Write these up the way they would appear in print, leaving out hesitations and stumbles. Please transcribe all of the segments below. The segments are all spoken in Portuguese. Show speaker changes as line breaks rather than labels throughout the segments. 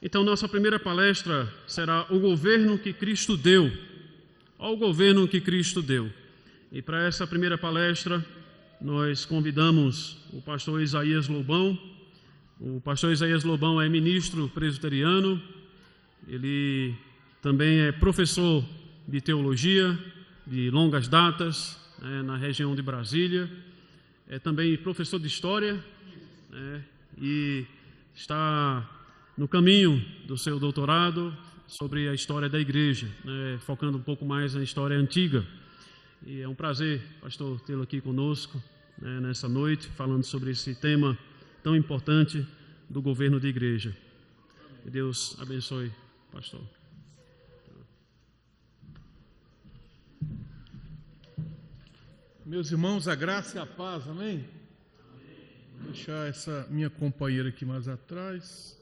Então, nossa primeira palestra será o governo que Cristo deu. Ao governo que Cristo deu. E para essa primeira palestra, nós convidamos o pastor Isaías Lobão. O pastor Isaías Lobão é ministro presbiteriano, ele também é professor de teologia de longas datas na região de Brasília, é também professor de história e está no caminho do seu doutorado sobre a história da igreja, focando um pouco mais na história antiga. E é um prazer, pastor, tê-lo aqui conosco nessa noite, falando sobre esse tema tão importante do governo de igreja. Que Deus abençoe, pastor.
Meus irmãos, a graça e a paz, amém? Vou deixar essa minha companheira aqui mais atrás.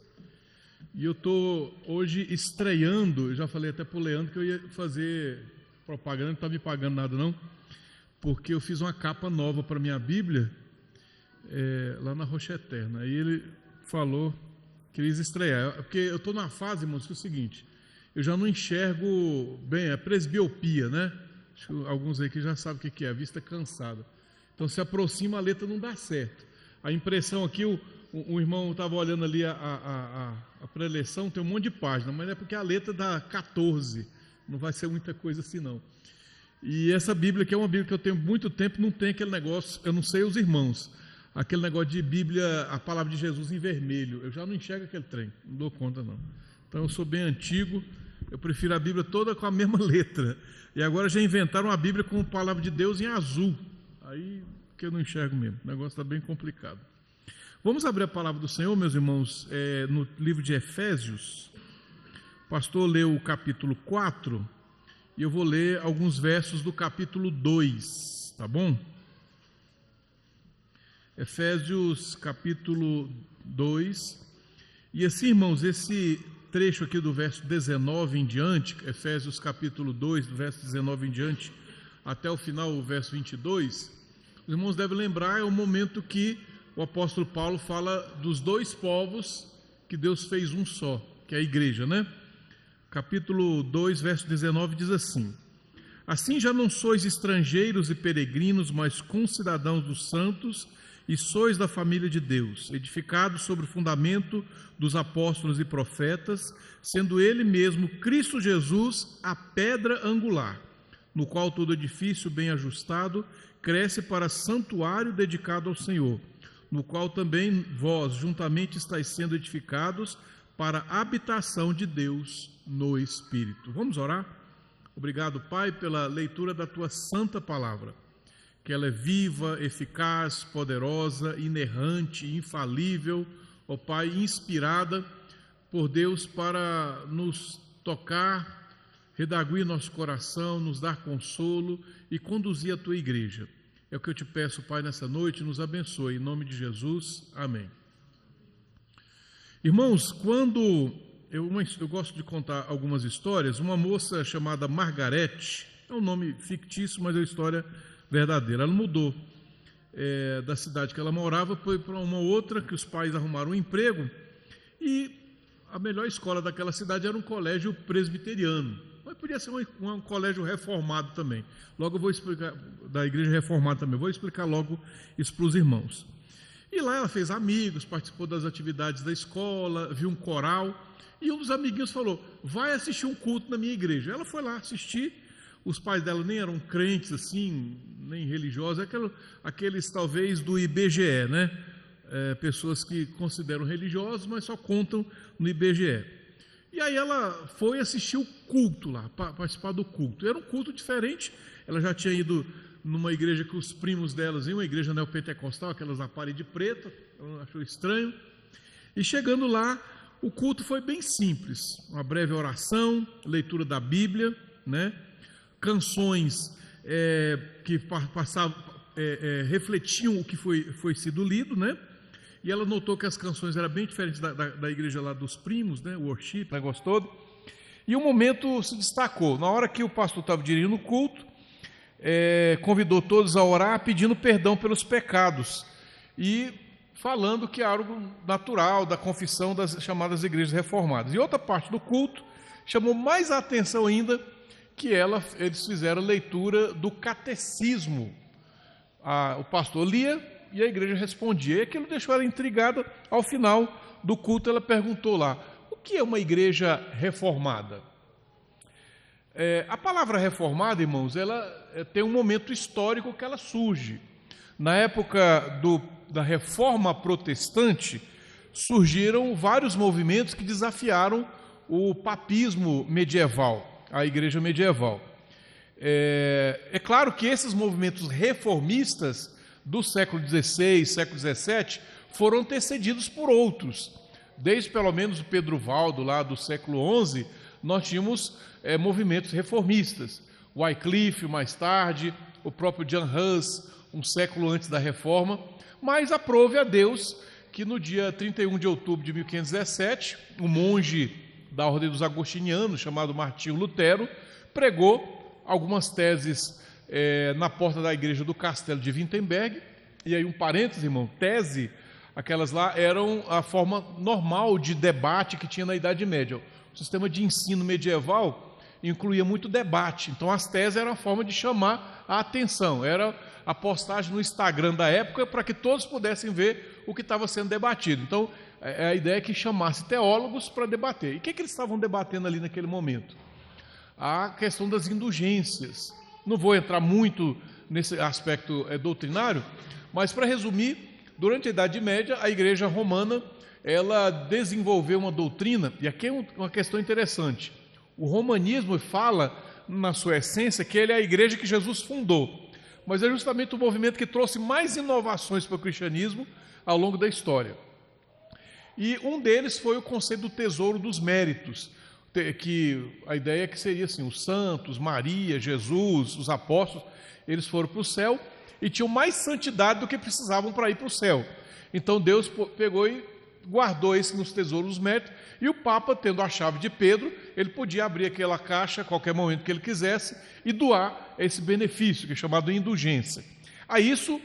E eu estou hoje estreando, eu já falei até para o Leandro que eu ia fazer propaganda, não está me pagando nada não, porque eu fiz uma capa nova para minha Bíblia, lá na Rocha Eterna. Aí ele falou que queria estrear, porque eu estou numa fase, irmãos, que é o seguinte, eu já não enxergo bem, é presbiopia, né? Acho que alguns aí que já sabem o que é, a vista cansada. Então se aproxima, a letra não dá certo. A impressão aqui, o irmão estava olhando ali a preleção, tem um monte de página, mas é porque a letra dá 14, não vai ser muita coisa assim não. E essa Bíblia, que é uma Bíblia que eu tenho muito tempo, não tem aquele negócio, eu não sei os irmãos, aquele negócio de Bíblia, a palavra de Jesus em vermelho, eu já não enxergo aquele trem, não dou conta não. Então eu sou bem antigo, eu prefiro a Bíblia toda com a mesma letra. E agora já inventaram uma Bíblia com a palavra de Deus em azul, aí que eu não enxergo mesmo, o negócio está bem complicado. Vamos abrir a palavra do Senhor, meus irmãos, no livro de Efésios. O pastor leu o capítulo 4 e eu vou ler alguns versos do capítulo 2, tá bom? Efésios capítulo 2. E assim, irmãos, esse trecho aqui do verso 19 em diante, Efésios capítulo 2, do verso 19 em diante, até o final, o verso 22, os irmãos devem lembrar, é o momento que o apóstolo Paulo fala dos dois povos que Deus fez um só, que é a igreja, né? Capítulo 2, verso 19 diz assim: assim já não sois estrangeiros e peregrinos, mas concidadãos dos santos, e sois da família de Deus, edificados sobre o fundamento dos apóstolos e profetas, sendo ele mesmo, Cristo Jesus, a pedra angular, no qual todo edifício bem ajustado cresce para santuário dedicado ao Senhor, no qual também vós juntamente estáis sendo edificados para a habitação de Deus no Espírito. Vamos orar? Obrigado, Pai, pela leitura da Tua santa palavra, que ela é viva, eficaz, poderosa, inerrante, infalível, ó Pai, inspirada por Deus para nos tocar, redarguir nosso coração, nos dar consolo e conduzir a Tua igreja. É o que eu te peço, Pai, nessa noite, nos abençoe, em nome de Jesus, amém. Irmãos, quando eu gosto de contar algumas histórias, uma moça chamada Margarete, é um nome fictício, mas é uma história verdadeira, ela mudou da cidade que ela morava, foi para uma outra, que os pais arrumaram um emprego, e a melhor escola daquela cidade era um colégio presbiteriano, mas podia ser um colégio reformado também. Logo eu vou explicar, da igreja reformada também, vou explicar logo isso para os irmãos. E lá ela fez amigos, participou das atividades da escola, viu um coral, e um dos amiguinhos falou: vai assistir um culto na minha igreja. Ela foi lá assistir, os pais dela nem eram crentes assim, nem religiosos, aqueles talvez do IBGE, né? Pessoas que consideram religiosos, mas só contam no IBGE. E aí ela foi assistir o culto lá, participar do culto. Era um culto diferente, ela já tinha ido numa igreja que os primos delas iam, uma igreja neopentecostal, aquelas na parede preta, ela achou estranho. E chegando lá, o culto foi bem simples, uma breve oração, leitura da Bíblia, né? Canções que refletiam o que foi sido lido, né? E ela notou que as canções eram bem diferentes da igreja lá dos primos, né? O worship, o negócio todo. E um momento se destacou, na hora que o pastor estava dirigindo o culto, convidou todos a orar pedindo perdão pelos pecados. E falando que é algo natural da confissão das chamadas igrejas reformadas. E outra parte do culto chamou mais a atenção ainda, que eles fizeram leitura do catecismo. O pastor lia e a igreja respondia. E aquilo deixou ela intrigada. Ao final do culto, ela perguntou lá: o que é uma igreja reformada? A palavra reformada, irmãos, ela tem um momento histórico que ela surge. Na época da Reforma Protestante, surgiram vários movimentos que desafiaram o papismo medieval, a igreja medieval. É claro que esses movimentos reformistas do século XVI, século XVII, foram antecedidos por outros. Desde pelo menos o Pedro Valdo, lá do século XI, nós tínhamos movimentos reformistas. Wycliffe, mais tarde, o próprio Jan Hus, um século antes da Reforma, mas aprove a Deus que no dia 31 de outubro de 1517, um monge da ordem dos agostinianos, chamado Martinho Lutero, pregou algumas teses na porta da igreja do Castelo de Wittenberg. E aí um parênteses, irmão, tese, aquelas lá eram a forma normal de debate que tinha na Idade Média. O sistema de ensino medieval incluía muito debate, então as teses eram a forma de chamar a atenção, era a postagem no Instagram da época para que todos pudessem ver o que estava sendo debatido. Então a ideia é que chamasse teólogos para debater. E o que eles estavam debatendo ali naquele momento? A questão das indulgências. Não vou entrar muito nesse aspecto doutrinário, mas para resumir, durante a Idade Média, a Igreja Romana ela desenvolveu uma doutrina, e aqui é uma questão interessante. O romanismo fala, na sua essência, que ele é a igreja que Jesus fundou, mas é justamente o movimento que trouxe mais inovações para o cristianismo ao longo da história. E um deles foi o conceito do tesouro dos méritos, que a ideia é que seria assim: os santos, Maria, Jesus, os apóstolos, eles foram para o céu e tinham mais santidade do que precisavam para ir para o céu. Então Deus pegou e guardou isso nos tesouros dos méritos, e o Papa, tendo a chave de Pedro, ele podia abrir aquela caixa a qualquer momento que ele quisesse e doar esse benefício, que é chamado de indulgência. A isso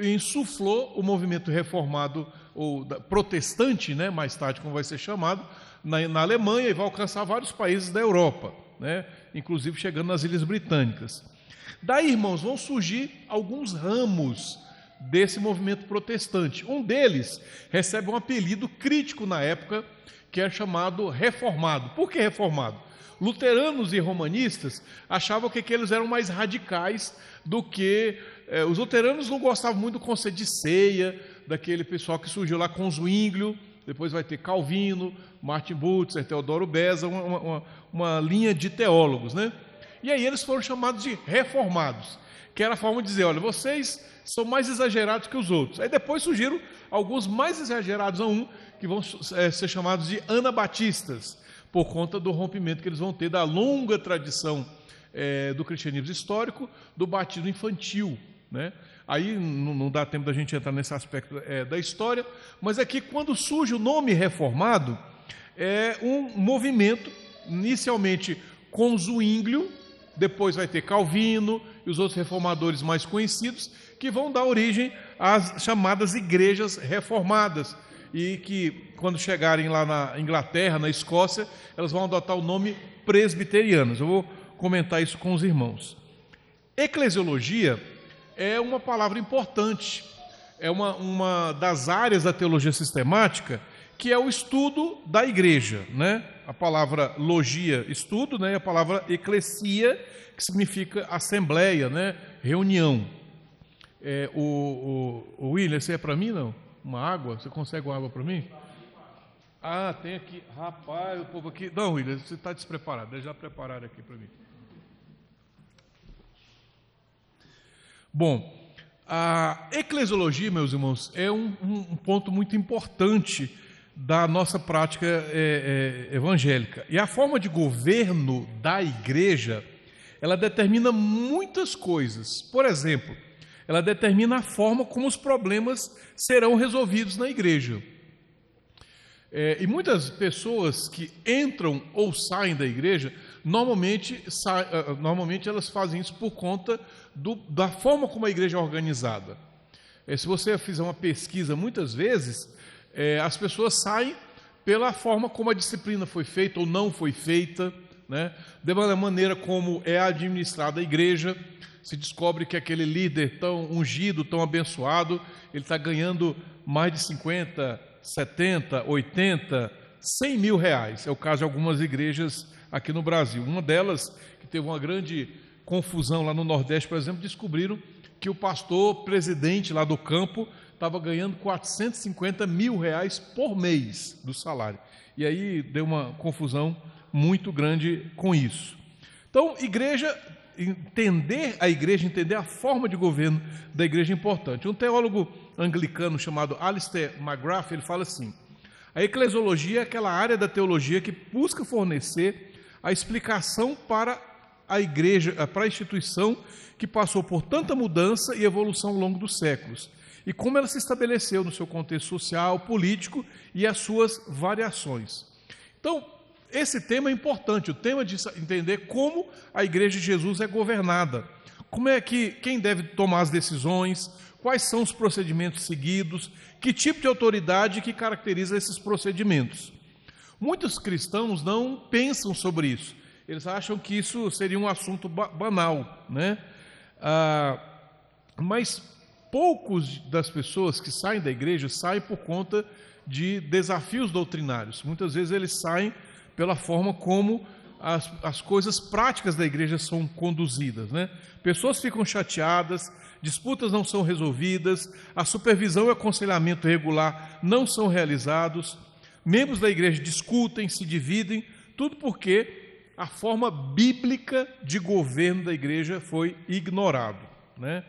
insuflou o movimento reformado, ou protestante, né, mais tarde como vai ser chamado, na Alemanha, e vai alcançar vários países da Europa, né, inclusive chegando nas Ilhas Britânicas. Daí, irmãos, vão surgir alguns ramos desse movimento protestante. Um deles recebe um apelido crítico na época, que é chamado reformado. Por que reformado? Luteranos e romanistas achavam que eles eram mais radicais do que... os luteranos não gostavam muito do conceito de ceia, daquele pessoal que surgiu lá com Zwinglio, depois vai ter Calvino, Martin Butzer, Teodoro Beza, uma linha de teólogos, né? E aí eles foram chamados de reformados, que era a forma de dizer: olha, vocês são mais exagerados que os outros. Aí depois surgiram alguns mais exagerados que vão ser chamados de anabatistas, por conta do rompimento que eles vão ter da longa tradição do cristianismo histórico, do batismo infantil, né? Aí não dá tempo da gente entrar nesse aspecto da história, mas aqui, quando surge o nome reformado, é um movimento, inicialmente com Zwinglio, depois vai ter Calvino e os outros reformadores mais conhecidos, que vão dar origem às chamadas igrejas reformadas, e que, quando chegarem lá na Inglaterra, na Escócia, elas vão adotar o nome presbiterianas. Eu vou comentar isso com os irmãos. Eclesiologia é uma palavra importante, é uma das áreas da teologia sistemática, que é o estudo da igreja, né? A palavra logia, estudo, né? E a palavra eclesia, que significa assembleia, né? Reunião. O William, esse é para mim, não? Uma água? Você consegue uma água para mim? Ah, tem aqui. Rapaz, o povo aqui... Não, William, você está despreparado. Eles já prepararam aqui para mim. Bom, a eclesiologia, meus irmãos, é um ponto muito importante da nossa prática evangélica. E a forma de governo da igreja, ela determina muitas coisas. Por exemplo, ela determina a forma como os problemas serão resolvidos na igreja. E muitas pessoas que entram ou saem da igreja, normalmente elas fazem isso por conta da forma como a igreja é organizada. Se você fizer uma pesquisa, muitas vezes, as pessoas saem pela forma como a disciplina foi feita ou não foi feita, né? Da maneira como é administrada a igreja. Se descobre que aquele líder tão ungido, tão abençoado, ele está ganhando mais de 50, 70, 80, 100 mil reais. É o caso de algumas igrejas aqui no Brasil. Uma delas, que teve uma grande confusão lá no Nordeste, por exemplo, descobriram que o pastor presidente lá do campo estava ganhando 450 mil reais por mês do salário. E aí deu uma confusão muito grande com isso. Então, entender a forma de governo da igreja é importante. Um teólogo anglicano chamado Alistair McGrath, ele fala assim: a eclesiologia é aquela área da teologia que busca fornecer a explicação para a igreja, para a instituição que passou por tanta mudança e evolução ao longo dos séculos, e como ela se estabeleceu no seu contexto social, político e as suas variações. Então, esse tema é importante, o tema de entender como a igreja de Jesus é governada, quem deve tomar as decisões, quais são os procedimentos seguidos, que tipo de autoridade que caracteriza esses procedimentos. Muitos cristãos não pensam sobre isso, eles acham que isso seria um assunto banal, né? Mas poucos das pessoas que saem da igreja saem por conta de desafios doutrinários. Muitas vezes eles saem pela forma como as coisas práticas da igreja são conduzidas, né? Pessoas ficam chateadas, disputas não são resolvidas, a supervisão e o aconselhamento regular não são realizados, membros da igreja discutem, se dividem, tudo porque a forma bíblica de governo da igreja foi ignorado, né?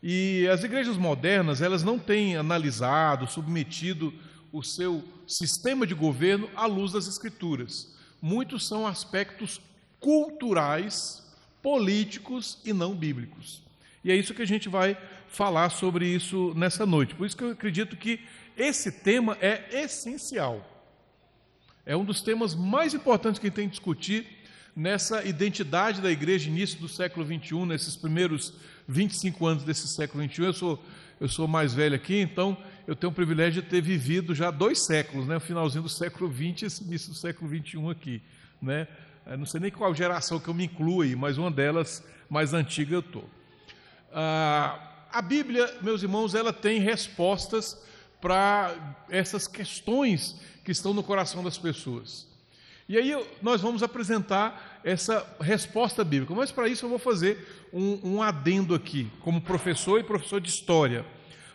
E as igrejas modernas, elas não têm analisado, submetido o seu sistema de governo à luz das Escrituras. Muitos são aspectos culturais, políticos e não bíblicos. E é isso que a gente vai falar sobre isso nessa noite. Por isso que eu acredito que esse tema é essencial. É um dos temas mais importantes que a gente tem que discutir nessa identidade da igreja, início do século XXI, nesses primeiros 25 anos desse século XXI. Eu sou mais velho aqui, então eu tenho o privilégio de ter vivido já 2 séculos, né? O finalzinho do século XX e esse início do século XXI aqui, né? Eu não sei nem qual geração que eu me incluo aí, mas uma delas mais antiga eu estou. A Bíblia, meus irmãos, ela tem respostas para essas questões que estão no coração das pessoas. E aí nós vamos apresentar essa resposta bíblica, mas para isso eu vou fazer um adendo aqui, como professor e professor de história.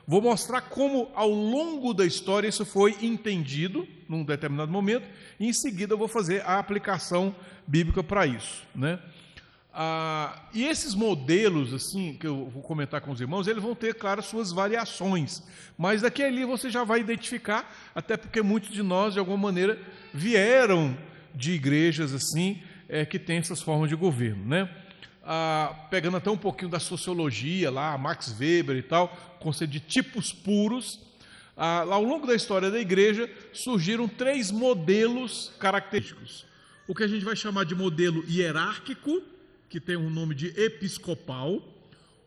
Vou mostrar como ao longo da história isso foi entendido num determinado momento, e em seguida eu vou fazer a aplicação bíblica para isso, né? E esses modelos, assim, que eu vou comentar com os irmãos, eles vão ter, claro, suas variações, mas daqui a ali você já vai identificar, até porque muitos de nós, de alguma maneira, vieram de igrejas assim, que tem essas formas de governo, né? Pegando até um pouquinho da sociologia lá, Max Weber e tal, conceito de tipos puros. Ao longo da história da igreja surgiram 3 modelos característicos. O que a gente vai chamar de modelo hierárquico, que tem um nome de episcopal,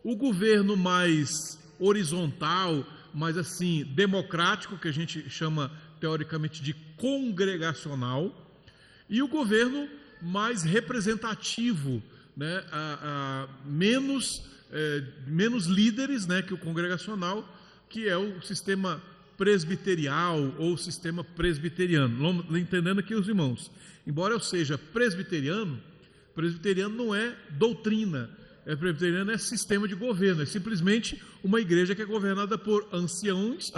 o governo mais horizontal, mais assim democrático, que a gente chama teoricamente de congregacional, e o governo mais representativo, né? Menos líderes, né, que o congregacional, que é o sistema presbiterial ou sistema presbiteriano. Entendendo aqui os irmãos, embora eu seja presbiteriano não é doutrina, presbiteriano é sistema de governo, é simplesmente uma igreja que é governada por anciões,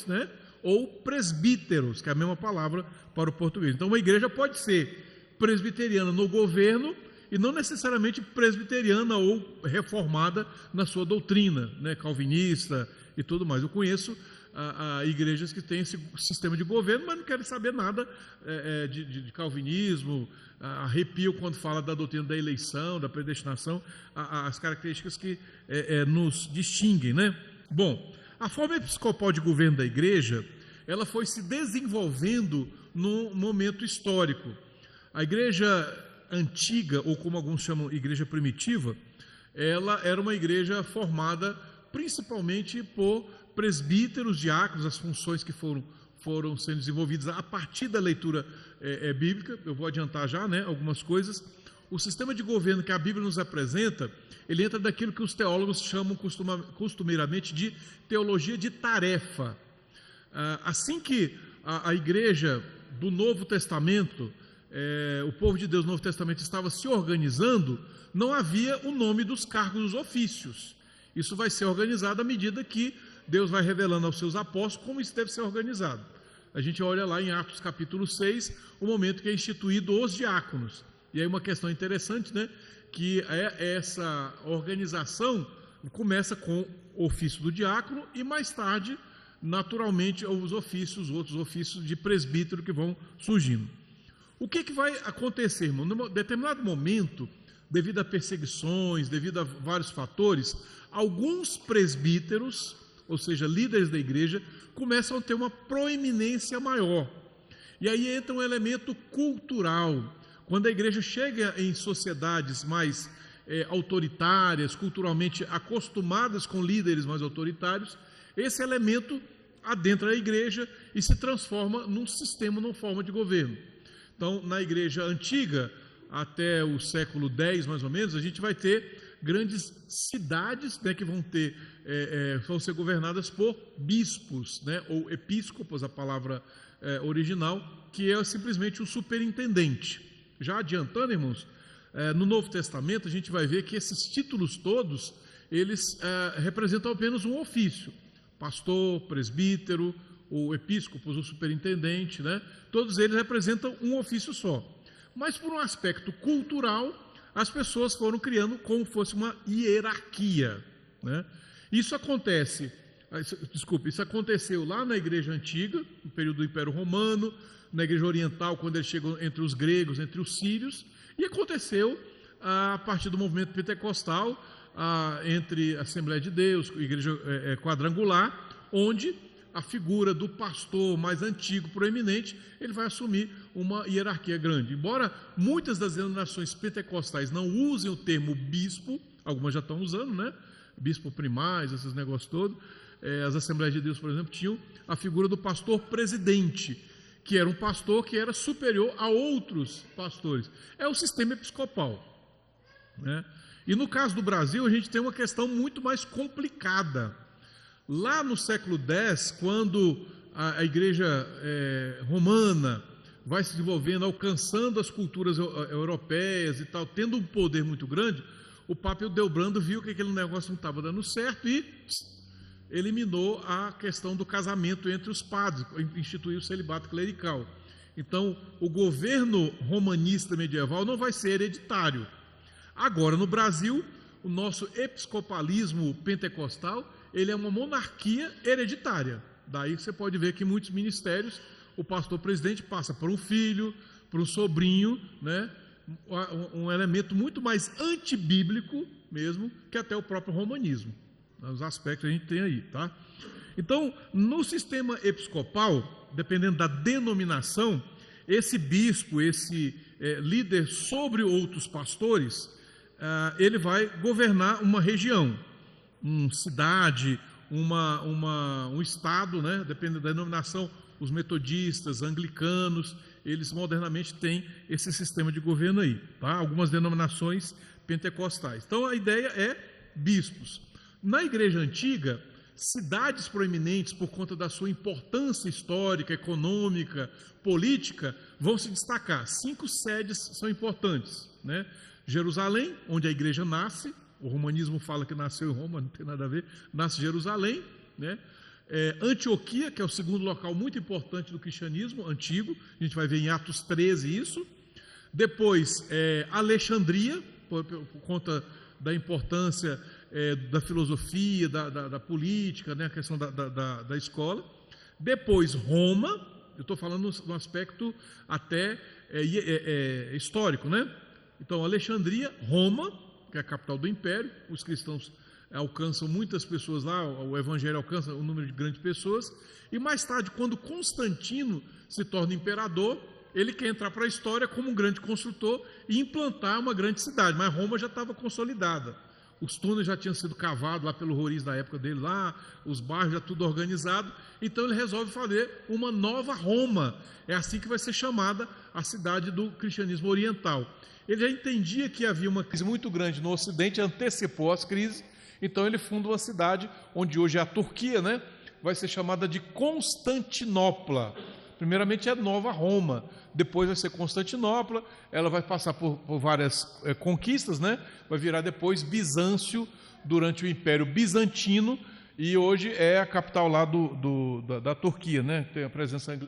né, ou presbíteros, que é a mesma palavra para o português. Então uma igreja pode ser presbiteriana no governo e não necessariamente presbiteriana ou reformada na sua doutrina, né, calvinista e tudo mais. Eu conheço igrejas que têm esse sistema de governo, mas não querem saber nada de calvinismo, arrepio quando fala da doutrina da eleição, da predestinação, as características que nos distinguem, né? Bom, a forma episcopal de governo da igreja, ela foi se desenvolvendo num momento histórico. A igreja antiga, ou como alguns chamam igreja primitiva, ela era uma igreja formada principalmente por presbíteros, diáconos, as funções que foram sendo desenvolvidas a partir da leitura bíblica. Eu vou adiantar já, né, algumas coisas. O sistema de governo que a Bíblia nos apresenta, ele entra daquilo que os teólogos chamam costumeiramente de teologia de tarefa. Assim que a igreja do Novo Testamento, o povo de Deus do Novo Testamento estava se organizando, não havia o nome dos cargos dos ofícios. Isso vai ser organizado à medida que Deus vai revelando aos seus apóstolos como isso deve ser organizado. A gente olha lá em Atos capítulo 6, o momento que é instituído os diáconos. E aí uma questão interessante, né, que essa organização começa com o ofício do diácono e mais tarde, naturalmente, os outros ofícios de presbítero que vão surgindo. O que vai acontecer, irmão? Num determinado momento, devido a perseguições, devido a vários fatores, alguns presbíteros, ou seja, líderes da igreja, começam a ter uma proeminência maior. E aí entra um elemento cultural. Quando a igreja chega em sociedades mais autoritárias, culturalmente acostumadas com líderes mais autoritários, esse elemento adentra a igreja e se transforma num sistema, numa forma de governo. Então, na igreja antiga, até o século X, mais ou menos, a gente vai ter grandes cidades, né, que vão ser governadas por bispos, né, ou episcopos, a palavra original, que é simplesmente o superintendente. Já adiantando, irmãos, no Novo Testamento a gente vai ver que esses títulos todos, eles representam apenas um ofício. Pastor, presbítero, o episcopo, o superintendente, né? Todos eles representam um ofício só. Mas por um aspecto cultural, as pessoas foram criando como fosse uma hierarquia, né? Isso aconteceu lá na igreja antiga, no período do Império Romano, na igreja oriental, quando eles chegam entre os gregos, entre os sírios, e aconteceu a partir do movimento pentecostal, entre a Assembleia de Deus, a igreja quadrangular, onde a figura do pastor mais antigo, proeminente, ele vai assumir uma hierarquia grande. Embora muitas das denominações pentecostais não usem o termo bispo, algumas já estão usando, né? Bispo primaz, esses negócios todos. As Assembleias de Deus, por exemplo, tinham a figura do pastor presidente, que era um pastor que era superior a outros pastores. É o sistema episcopal, né? E no caso do Brasil, a gente tem uma questão muito mais complicada. Lá no século X, quando a igreja romana vai se desenvolvendo, alcançando as culturas europeias e tal, tendo um poder muito grande, o Papa Hildebrando viu que aquele negócio não estava dando certo e eliminou a questão do casamento entre os padres, instituiu o celibato clerical. Então, o governo romanista medieval não vai ser hereditário. Agora, no Brasil, o nosso episcopalismo pentecostal, ele é uma monarquia hereditária. Daí você pode ver que muitos ministérios, o pastor presidente passa por um filho, por um sobrinho, né? Um elemento muito mais antibíblico mesmo, que até o próprio romanismo. Os aspectos a gente tem aí, tá? Então, no sistema episcopal, dependendo da denominação, esse bispo, esse líder sobre outros pastores, ele vai governar uma região, uma cidade, um estado, né? Dependendo da denominação, os metodistas, anglicanos, eles modernamente têm esse sistema de governo aí, tá? Algumas denominações pentecostais. Então, a ideia é bispos. Na igreja antiga, cidades proeminentes, por conta da sua importância histórica, econômica, política, vão se destacar. 5 sedes são importantes, né? Jerusalém, onde a igreja nasce, o romanismo fala que nasceu em Roma, não tem nada a ver, nasce em Jerusalém, né? Antioquia, que é o segundo local muito importante do cristianismo antigo, a gente vai ver em Atos 13 isso. Depois, Alexandria, por conta da importância da filosofia, da política, né, a questão da escola. Depois, Roma, eu estou falando no aspecto até histórico, né? Então, Alexandria, Roma, que é a capital do império, os cristãos alcançam muitas pessoas lá, o evangelho alcança um número de grandes pessoas, e mais tarde, quando Constantino se torna imperador, ele quer entrar para a história como um grande construtor e implantar uma grande cidade, mas Roma já estava consolidada. os túneis já tinham sido cavados lá pelo Roriz da época dele, lá, os bairros já tudo organizado. Então ele resolve fazer uma nova Roma. É assim que vai ser chamada a cidade do cristianismo oriental. Ele já entendia que havia uma crise muito grande no Ocidente, antecipou as crises, então ele funda uma cidade onde hoje é a Turquia, né? Vai ser chamada de Constantinopla. Primeiramente é Nova Roma, depois vai ser Constantinopla, ela vai passar por várias conquistas, né? Vai virar depois Bizâncio durante o Império Bizantino, e hoje é a capital lá da Turquia, né? Tem a presença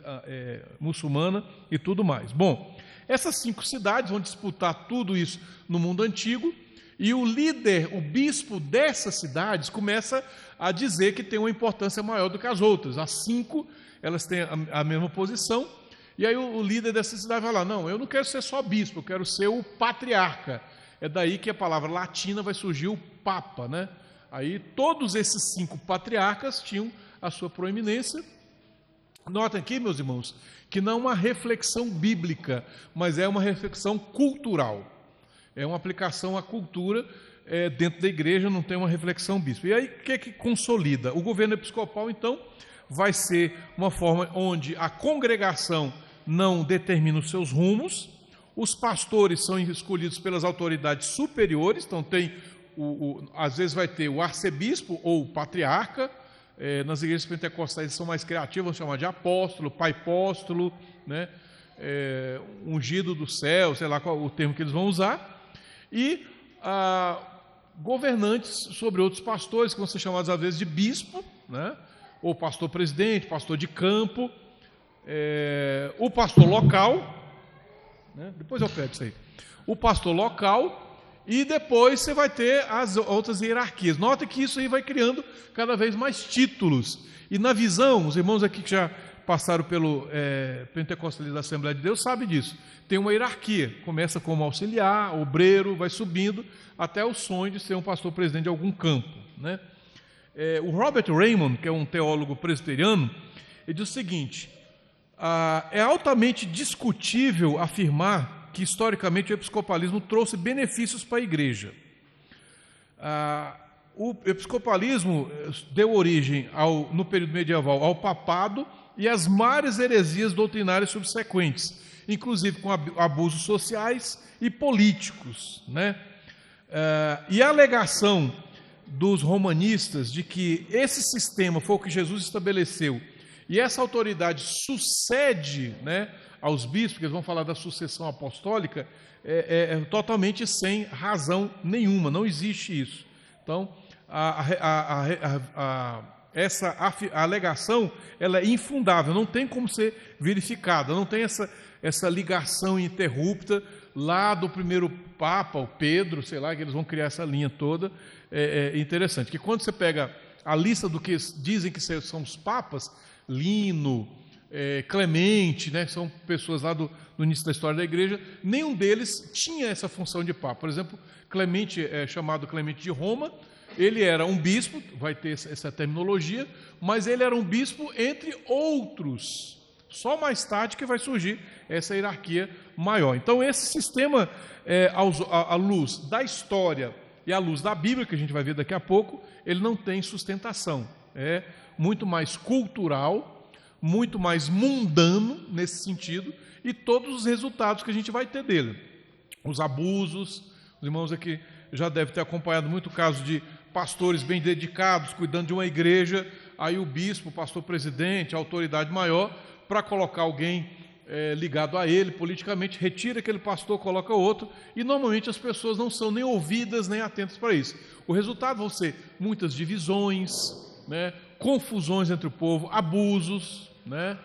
muçulmana e tudo mais. Bom, essas 5 cidades vão disputar tudo isso no mundo antigo, e o líder, o bispo dessas cidades, começa a dizer que tem uma importância maior do que as outras. As 5, elas têm a mesma posição, e aí o líder dessa cidade vai lá, não, eu não quero ser só bispo, eu quero ser o patriarca. É daí que a palavra latina vai surgir o papa, né? Aí todos esses 5 patriarcas tinham a sua proeminência. Notem aqui, meus irmãos, que não é uma reflexão bíblica, mas é uma reflexão cultural. É uma aplicação à cultura dentro da igreja, não tem uma reflexão bíblica. E aí, o que é que consolida? O governo episcopal, então, vai ser uma forma onde a congregação não determina os seus rumos, os pastores são escolhidos pelas autoridades superiores, então às vezes vai ter o arcebispo ou o patriarca. Nas igrejas pentecostais eles são mais criativos, vão chamar de apóstolo, pai-póstolo, né? Ungido do céu, sei lá qual o termo que eles vão usar, e governantes sobre outros pastores, que vão ser chamados às vezes de bispo, né? Ou pastor presidente, pastor de campo, o pastor local, né? Depois eu pego isso aí, o pastor local, e depois você vai ter as outras hierarquias. Nota que isso aí vai criando cada vez mais títulos. E na visão, os irmãos aqui que já passaram pelo pentecostalismo da Assembleia de Deus sabem disso. Tem uma hierarquia. Começa como auxiliar, obreiro, vai subindo até o sonho de ser um pastor presidente de algum campo, né? O Robert Raymond, que é um teólogo presbiteriano, ele diz o seguinte: é altamente discutível afirmar que historicamente o episcopalismo trouxe benefícios para a igreja. O episcopalismo deu origem, no período medieval, ao papado e às várias heresias doutrinárias subsequentes, inclusive com abusos sociais e políticos, né? E a alegação dos romanistas de que esse sistema foi o que Jesus estabeleceu e essa autoridade sucede, né, aos bispos, que eles vão falar da sucessão apostólica, é totalmente sem razão nenhuma, não existe isso. Então, essa alegação ela é infundável, não tem como ser verificada, não tem essa ligação ininterrupta lá do primeiro Papa, o Pedro, sei lá, que eles vão criar essa linha toda. É interessante, que quando você pega a lista do que dizem que são os papas, Lino, Clemente, né, são pessoas lá do início da história da igreja, nenhum deles tinha essa função de papa. Por exemplo, Clemente, chamado Clemente de Roma, ele era um bispo, vai ter essa terminologia, mas ele era um bispo entre outros. Só mais tarde que vai surgir essa hierarquia maior. Então esse sistema, à luz da história e à luz da Bíblia, que a gente vai ver daqui a pouco, ele não tem sustentação. É muito mais cultural, muito mais mundano nesse sentido, e todos os resultados que a gente vai ter dele. Os abusos, os irmãos aqui já devem ter acompanhado muito caso de pastores bem dedicados, cuidando de uma igreja, aí o bispo, o pastor presidente, a autoridade maior, para colocar alguém ligado a ele politicamente, retira aquele pastor, coloca outro, e normalmente as pessoas não são nem ouvidas, nem atentas para isso. O resultado vão ser muitas divisões, né, confusões entre o povo, abusos, né,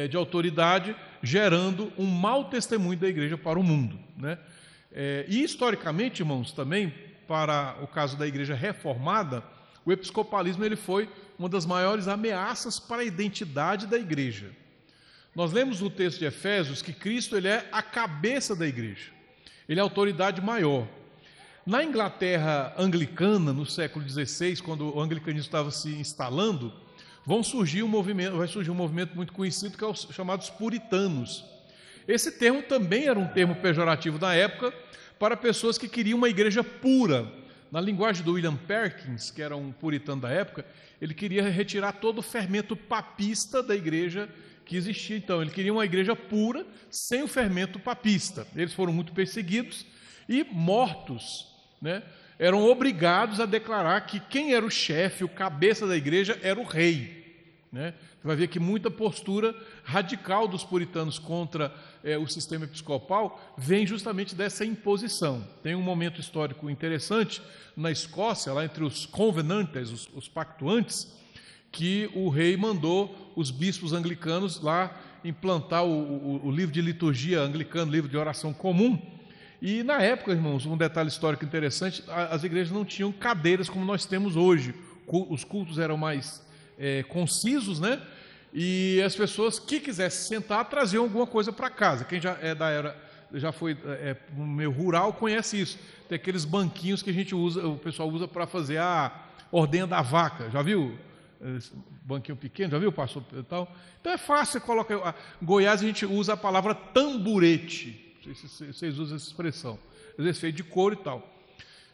de autoridade, gerando um mau testemunho da igreja para o mundo, né? E historicamente, irmãos, também, para o caso da igreja reformada, o episcopalismo ele foi uma das maiores ameaças para a identidade da igreja. Nós lemos no texto de Efésios que Cristo ele é a cabeça da igreja, ele é a autoridade maior. Na Inglaterra anglicana, no século XVI, quando o anglicanismo estava se instalando, vai surgir um movimento muito conhecido, que é os chamados puritanos. Esse termo também era um termo pejorativo da época para pessoas que queriam uma igreja pura, Na linguagem do William Perkins, que era um puritano da época, ele queria retirar todo o fermento papista da igreja que existia. Então, ele queria uma igreja pura, sem o fermento papista. Eles foram muito perseguidos e mortos, né? Eram obrigados a declarar que quem era o chefe, o cabeça da igreja, era o rei, né? Você vai ver que muita postura radical dos puritanos contra o sistema episcopal vem justamente dessa imposição. Tem um momento histórico interessante na Escócia, lá entre os covenantes, os pactuantes, que o rei mandou os bispos anglicanos lá implantar o livro de liturgia anglicano, livro de oração comum. E na época, irmãos, um detalhe histórico interessante, as igrejas não tinham cadeiras como nós temos hoje. Os cultos eram mais concisos, né? E as pessoas que quisessem sentar traziam alguma coisa para casa. Quem já é da era, já foi no meio rural, conhece isso. Tem aqueles banquinhos que a gente usa, o pessoal usa para fazer a ordenha da vaca. Já viu? Esse banquinho pequeno, já viu, pastor? Então é fácil, você coloca. Goiás a gente usa a palavra tamburete. Não sei se vocês usam essa expressão. Às vezes feito de couro e tal.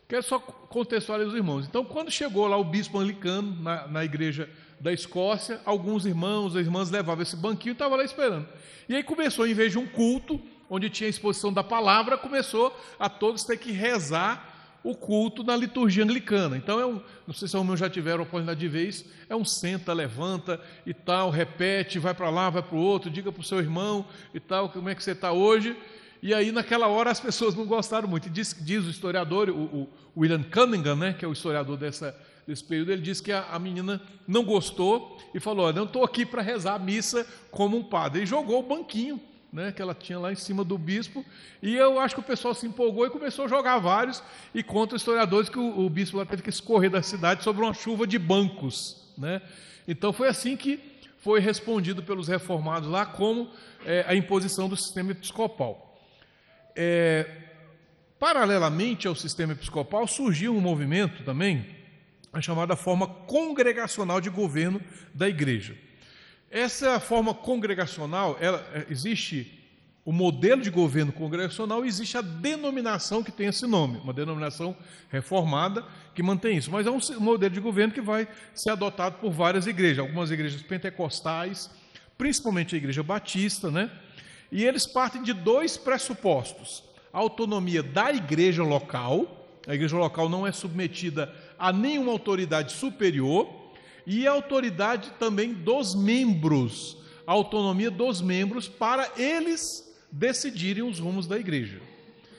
Quero só contextualizar os irmãos. Então, quando chegou lá o bispo anglicano na igreja da Escócia, alguns irmãos, as irmãs levavam esse banquinho e estavam lá esperando. E aí começou, em vez de um culto, onde tinha a exposição da palavra, começou a todos ter que rezar o culto na liturgia anglicana. Então, não sei se alguns já tiveram a oportunidade de ver isso, é um senta, levanta e tal, repete, vai para lá, vai para o outro, diga para o seu irmão e tal, como é que você está hoje. E aí, naquela hora, as pessoas não gostaram muito. Diz o historiador, o William Cunningham, né, que é o historiador desse período, ele disse que a menina não gostou e falou: olha, eu estou aqui para rezar a missa como um padre. E jogou o banquinho, né, que ela tinha lá em cima do bispo, e eu acho que o pessoal se empolgou e começou a jogar vários, e conta os historiadores que o bispo lá teve que escorrer da cidade sobre uma chuva de bancos, né? Então foi assim que foi respondido pelos reformados lá como a imposição do sistema episcopal. Paralelamente ao sistema episcopal, surgiu um movimento também, a chamada forma congregacional de governo da igreja. Essa forma congregacional, existe o modelo de governo congregacional, existe a denominação que tem esse nome, uma denominação reformada que mantém isso, mas é um modelo de governo que vai ser adotado por várias igrejas, algumas igrejas pentecostais, principalmente a igreja batista, né? E eles partem de dois pressupostos: a autonomia da igreja local, a igreja local não é submetida a nenhuma autoridade superior, e a autoridade também dos membros, a autonomia dos membros para eles decidirem os rumos da igreja.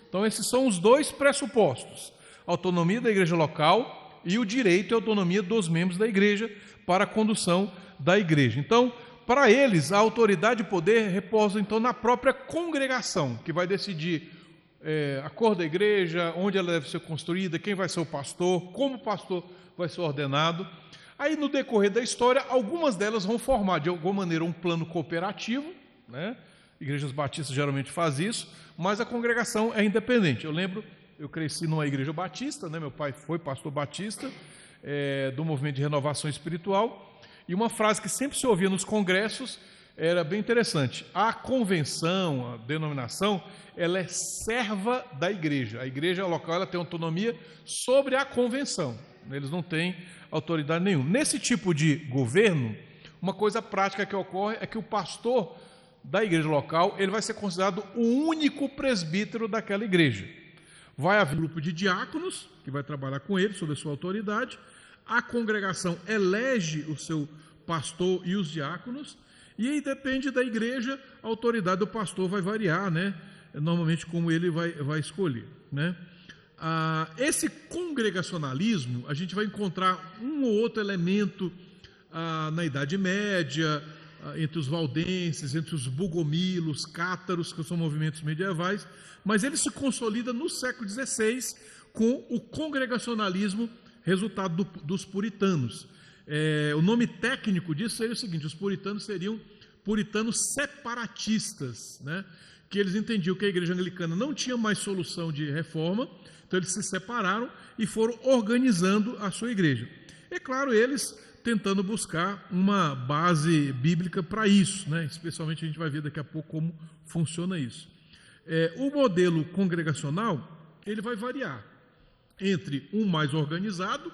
Então esses são os dois pressupostos: a autonomia da igreja local e o direito e a autonomia dos membros da igreja para a condução da igreja. Então, para eles, a autoridade e o poder repousam então na própria congregação, que vai decidir a cor da igreja, onde ela deve ser construída, quem vai ser o pastor, como o pastor vai ser ordenado. Aí, no decorrer da história, algumas delas vão formar, de alguma maneira, um plano cooperativo, né? Igrejas batistas geralmente fazem isso, mas a congregação é independente. Eu lembro, eu cresci numa igreja batista, né? Meu pai foi pastor batista, do movimento de renovação espiritual, e uma frase que sempre se ouvia nos congressos era bem interessante: a convenção, a denominação, ela é serva da igreja. A igreja local, ela tem autonomia sobre a convenção, eles não têm autoridade nenhuma. Nesse tipo de governo, uma coisa prática que ocorre é que o pastor da igreja local, ele vai ser considerado o único presbítero daquela igreja. Vai haver um grupo de diáconos que vai trabalhar com ele, sob a sua autoridade. A congregação elege o seu pastor e os diáconos, e aí depende da igreja, a autoridade do pastor vai variar, né? Normalmente como ele vai escolher, né? Esse congregacionalismo, a gente vai encontrar um ou outro elemento na Idade Média, entre os valdenses, entre os bugomilos, cátaros, que são movimentos medievais, mas ele se consolida no século XVI com o congregacionalismo, resultado dos puritanos. O nome técnico disso seria o seguinte: os puritanos seriam puritanos separatistas, né? Que eles entendiam que a igreja anglicana não tinha mais solução de reforma, então eles se separaram e foram organizando a sua igreja. É claro, eles tentando buscar uma base bíblica para isso, né? Especialmente a gente vai ver daqui a pouco como funciona isso. O modelo congregacional, ele vai variar. entre um mais organizado,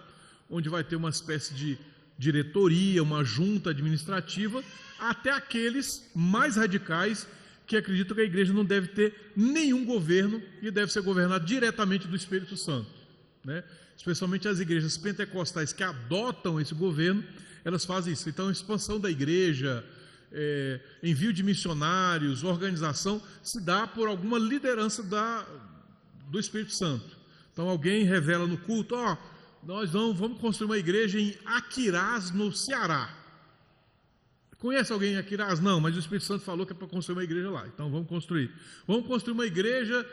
onde vai ter uma espécie de diretoria, uma junta administrativa, até aqueles mais radicais que acreditam que a igreja não deve ter nenhum governo e deve ser governada diretamente do Espírito Santo, né? Especialmente as igrejas pentecostais que adotam esse governo, elas fazem isso. Então, a expansão da igreja, envio de missionários, organização, se dá por alguma liderança do Espírito Santo. Então, alguém revela no culto: nós vamos construir uma igreja em Aquirás, no Ceará. Conhece alguém em Aquirás? Não, mas o Espírito Santo falou que é para construir uma igreja lá. Então vamos construir. Vamos construir uma igreja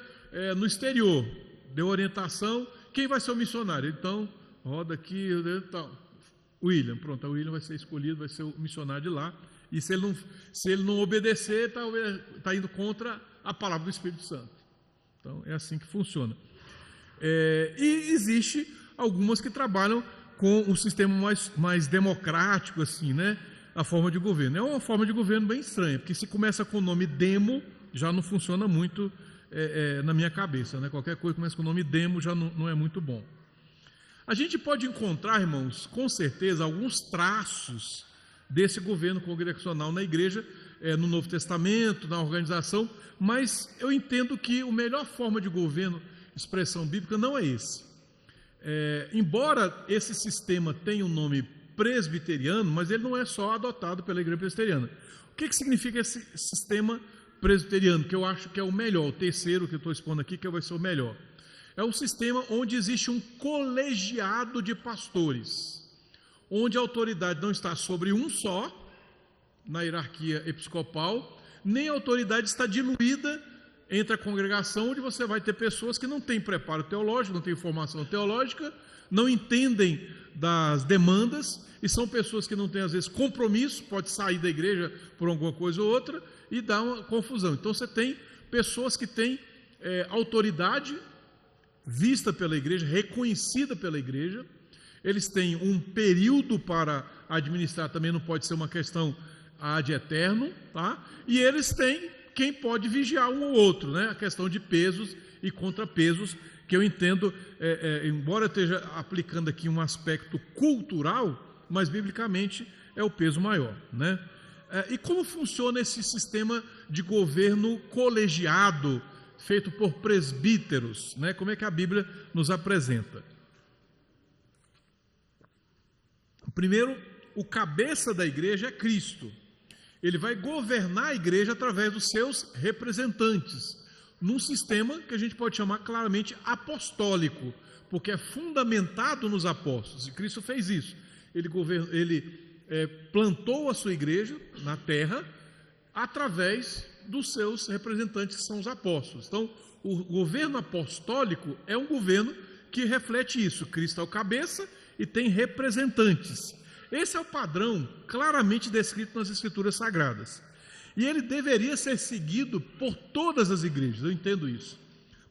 no exterior. Deu orientação. Quem vai ser o missionário? Então, roda aqui, tal. William. Pronto, o William vai ser escolhido, vai ser o missionário de lá. E se ele não obedecer, está indo contra a palavra do Espírito Santo. Então, é assim que funciona. E existe algumas que trabalham com um sistema mais democrático, assim, né? A forma de governo. É uma forma de governo bem estranha, porque se começa com o nome demo, já não funciona muito na minha cabeça, né? Qualquer coisa que começa com o nome demo já não é muito bom. A gente pode encontrar, irmãos, com certeza, alguns traços desse governo congregacional na igreja, no Novo Testamento, na organização, mas eu entendo que a melhor forma de governo, expressão bíblica, não é esse. Embora esse sistema tenha um nome presbiteriano, mas ele não é só adotado pela igreja presbiteriana. O que significa esse sistema presbiteriano, que eu acho que é o melhor, o terceiro que eu estou expondo aqui, que vai ser o melhor? É um sistema onde existe um colegiado de pastores, onde a autoridade não está sobre um só, na hierarquia episcopal, nem a autoridade está diluída entre a congregação, onde você vai ter pessoas que não têm preparo teológico, não têm formação teológica, não entendem das demandas, e são pessoas que não têm, às vezes, compromisso, pode sair da igreja por alguma coisa ou outra, e dá uma confusão. Então, você tem pessoas que têm autoridade vista pela igreja, reconhecida pela igreja, eles têm um período para administrar, também não pode ser uma questão ad eterno, tá? E eles têm quem pode vigiar um ou outro, né? A questão de pesos e contrapesos, que eu entendo, embora eu esteja aplicando aqui um aspecto cultural, mas biblicamente é o peso maior, né? E como funciona esse sistema de governo colegiado, feito por presbíteros, né? Como é que a Bíblia nos apresenta? Primeiro, o cabeça da igreja é Cristo. Ele vai governar a igreja através dos seus representantes, num sistema que a gente pode chamar claramente apostólico, porque é fundamentado nos apóstolos, e Cristo fez isso. Ele plantou a sua igreja na terra através dos seus representantes, que são os apóstolos. Então, o governo apostólico é um governo que reflete isso. Cristo é o cabeça e tem representantes. Esse é o padrão claramente descrito nas Escrituras Sagradas. E ele deveria ser seguido por todas as igrejas, eu entendo isso,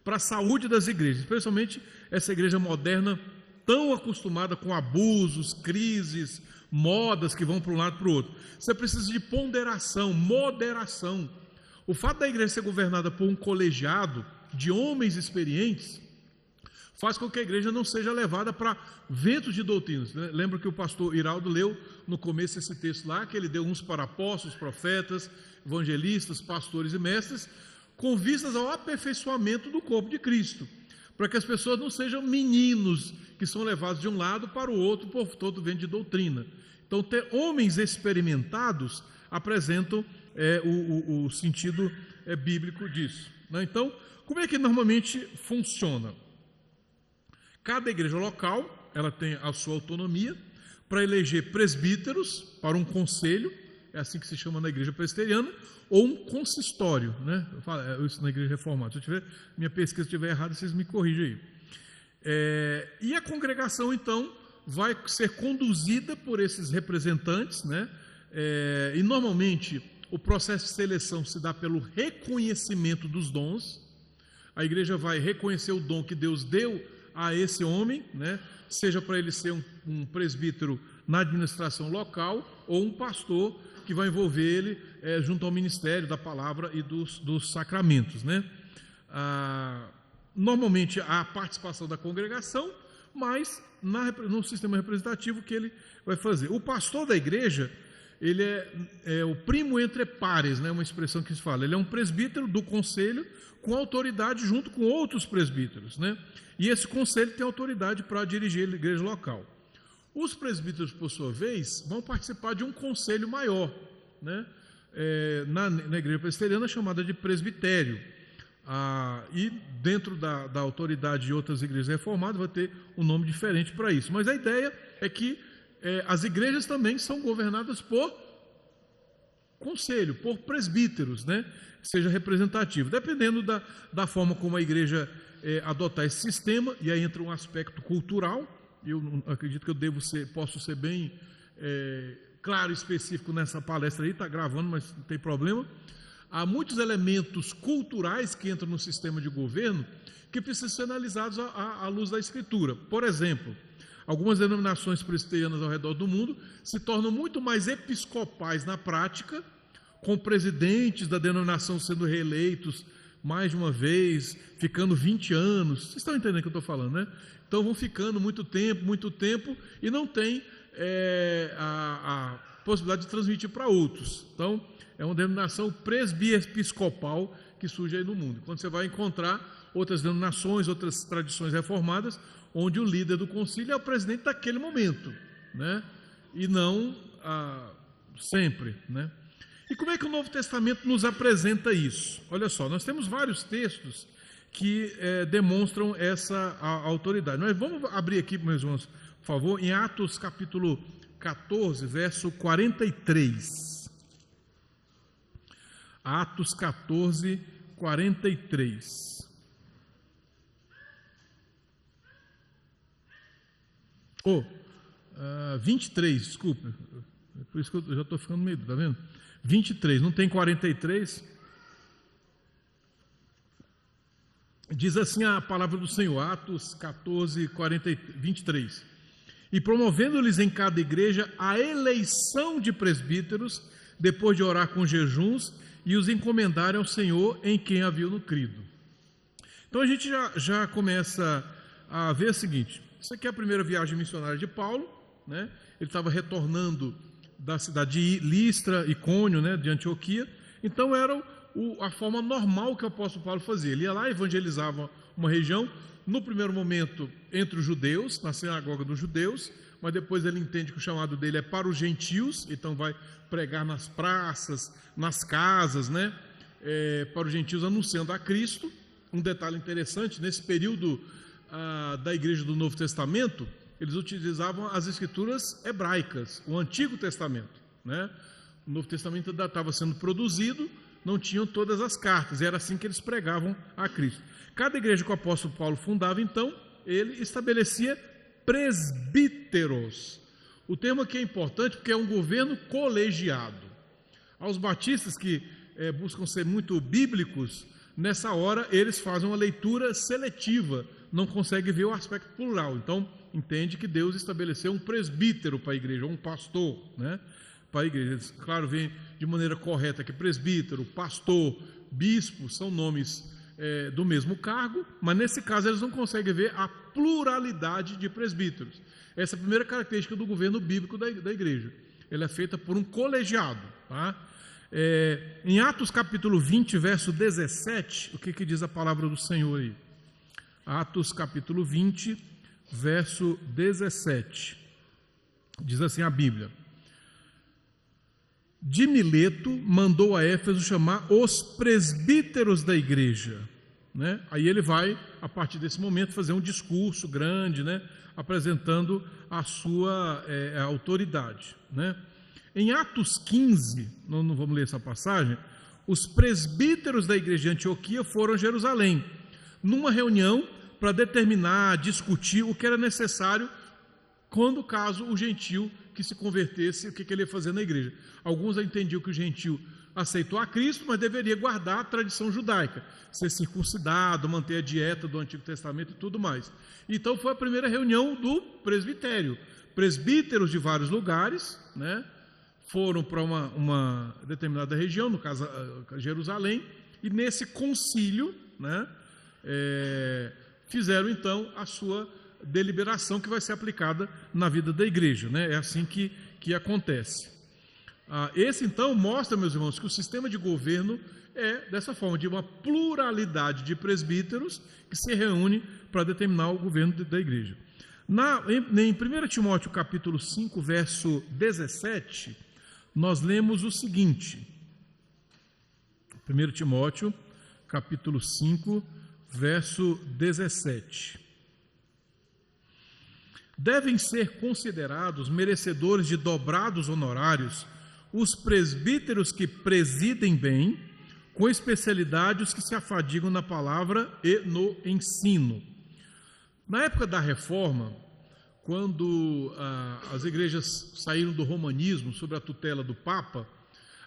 para a saúde das igrejas, especialmente essa igreja moderna, tão acostumada com abusos, crises, modas que vão para um lado e para o outro. Você precisa de ponderação, moderação. O fato da igreja ser governada por um colegiado de homens experientes faz com que a igreja não seja levada para ventos de doutrinas. Lembra que o pastor Iraldo leu no começo esse texto lá, que ele deu uns para apóstolos, profetas, evangelistas, pastores e mestres, com vistas ao aperfeiçoamento do corpo de Cristo, para que as pessoas não sejam meninos que são levados de um lado para o outro por todo vento de doutrina. Então, ter homens experimentados apresentam o sentido bíblico disso, né? Então, como é que normalmente funciona? Cada igreja local, ela tem a sua autonomia para eleger presbíteros para um conselho, é assim que se chama na igreja presbiteriana, ou um consistório, né? Eu falo isso na igreja reformada. Se minha pesquisa estiver errada, vocês me corrigem aí. E a congregação, então, vai ser conduzida por esses representantes, né? E normalmente o processo de seleção se dá pelo reconhecimento dos dons. A igreja vai reconhecer o dom que Deus deu a esse homem, né? Seja para ele ser um presbítero na administração local ou um pastor que vai envolver ele junto ao ministério da palavra e dos sacramentos, né? normalmente há a participação da congregação, mas no sistema representativo que ele vai fazer. O pastor da igreja, ele é o primo entre pares, né, uma expressão que se fala. Ele é um presbítero do conselho com autoridade junto com outros presbíteros, né? E esse conselho tem autoridade para dirigir a igreja local. Os presbíteros, por sua vez, vão participar de um conselho maior, né? Na igreja presbiteriana chamada de presbitério. E dentro da autoridade de outras igrejas reformadas vai ter um nome diferente para isso. Mas a ideia é que as igrejas também são governadas por conselho, por presbíteros, né? Seja representativo. Dependendo da forma como a igreja adotar esse sistema, e aí entra um aspecto cultural. Eu acredito que posso ser bem claro e específico nessa palestra aí, está gravando, mas não tem problema. Há muitos elementos culturais que entram no sistema de governo que precisam ser analisados à luz da Escritura. Por exemplo, algumas denominações presbiterianas ao redor do mundo se tornam muito mais episcopais na prática, com presidentes da denominação sendo reeleitos mais de uma vez, ficando 20 anos. Vocês estão entendendo o que eu estou falando, né? Então vão ficando muito tempo, e não tem a possibilidade de transmitir para outros. Então, é uma denominação presbiepiscopal que surge aí no mundo. Quando você vai encontrar outras denominações, outras tradições reformadas, onde o líder do concílio é o presidente daquele momento, né? E não sempre, né? E como é que o Novo Testamento nos apresenta isso? Olha só, nós temos vários textos que demonstram essa autoridade. Nós vamos abrir aqui, meus irmãos, por favor, em Atos capítulo 14, verso 43. Atos 14, 43. 23, desculpa. Por isso que eu já estou ficando meio, tá vendo? 23, não tem 43? Diz assim a palavra do Senhor, Atos 14, 23. E promovendo-lhes em cada igreja a eleição de presbíteros, depois de orar com jejuns, e os encomendarem ao Senhor em quem haviam crido. Então a gente já começa a ver o seguinte: isso aqui é a primeira viagem missionária de Paulo, né? Ele estava retornando da cidade de Listra, Icônio, né, de Antioquia. Então era a forma normal que o apóstolo Paulo fazia. Ele ia lá, evangelizava uma região, no primeiro momento entre os judeus, na sinagoga dos judeus, mas depois ele entende que o chamado dele é para os gentios, então vai pregar nas praças, nas casas, né, para os gentios, anunciando a Cristo. Um detalhe interessante, nesse período da igreja do Novo Testamento, eles utilizavam as escrituras hebraicas, o Antigo Testamento, né? O Novo Testamento ainda estava sendo produzido, não tinham todas as cartas, e era assim que eles pregavam a Cristo. Cada igreja que o apóstolo Paulo fundava, então, ele estabelecia presbíteros. O termo aqui é importante porque é um governo colegiado. Aos batistas que buscam ser muito bíblicos, nessa hora eles fazem uma leitura seletiva, não conseguem ver o aspecto plural. Então, entende que Deus estabeleceu um presbítero para a igreja, um pastor, né, para a igreja. Eles, claro, vem de maneira correta que presbítero, pastor, bispo são nomes do mesmo cargo, mas nesse caso eles não conseguem ver a pluralidade de presbíteros. Essa é a primeira característica do governo bíblico da igreja. Ela é feita por um colegiado, tá? Em Atos capítulo 20, verso 17, o que diz a palavra do Senhor aí? Atos capítulo 20, verso 17, diz assim a Bíblia: de Mileto mandou a Éfeso chamar os presbíteros da igreja, né? Aí ele vai, a partir desse momento, fazer um discurso grande, né, apresentando a sua autoridade, né? Em Atos 15, não vamos ler essa passagem, os presbíteros da igreja de Antioquia foram a Jerusalém, numa reunião para determinar, discutir o que era necessário quando, caso, o gentio que se convertesse, o que ele ia fazer na igreja. Alguns entendiam que o gentio aceitou a Cristo, mas deveria guardar a tradição judaica, ser circuncidado, manter a dieta do Antigo Testamento e tudo mais. Então foi a primeira reunião do presbitério. Presbíteros de vários lugares, né, foram para uma determinada região, no caso Jerusalém, e nesse concílio, né, fizeram então a sua deliberação que vai ser aplicada na vida da igreja, né? É assim que acontece. Esse então mostra, meus irmãos, que o sistema de governo é dessa forma, de uma pluralidade de presbíteros que se reúne para determinar o governo da igreja. Em 1 Timóteo capítulo 5, verso 17, nós lemos o seguinte. 1 Timóteo capítulo 5, verso 17. Devem ser considerados merecedores de dobrados honorários os presbíteros que presidem bem, com especialidade os que se afadigam na palavra e no ensino. Na época da Reforma, quando as igrejas saíram do romanismo sob a tutela do Papa,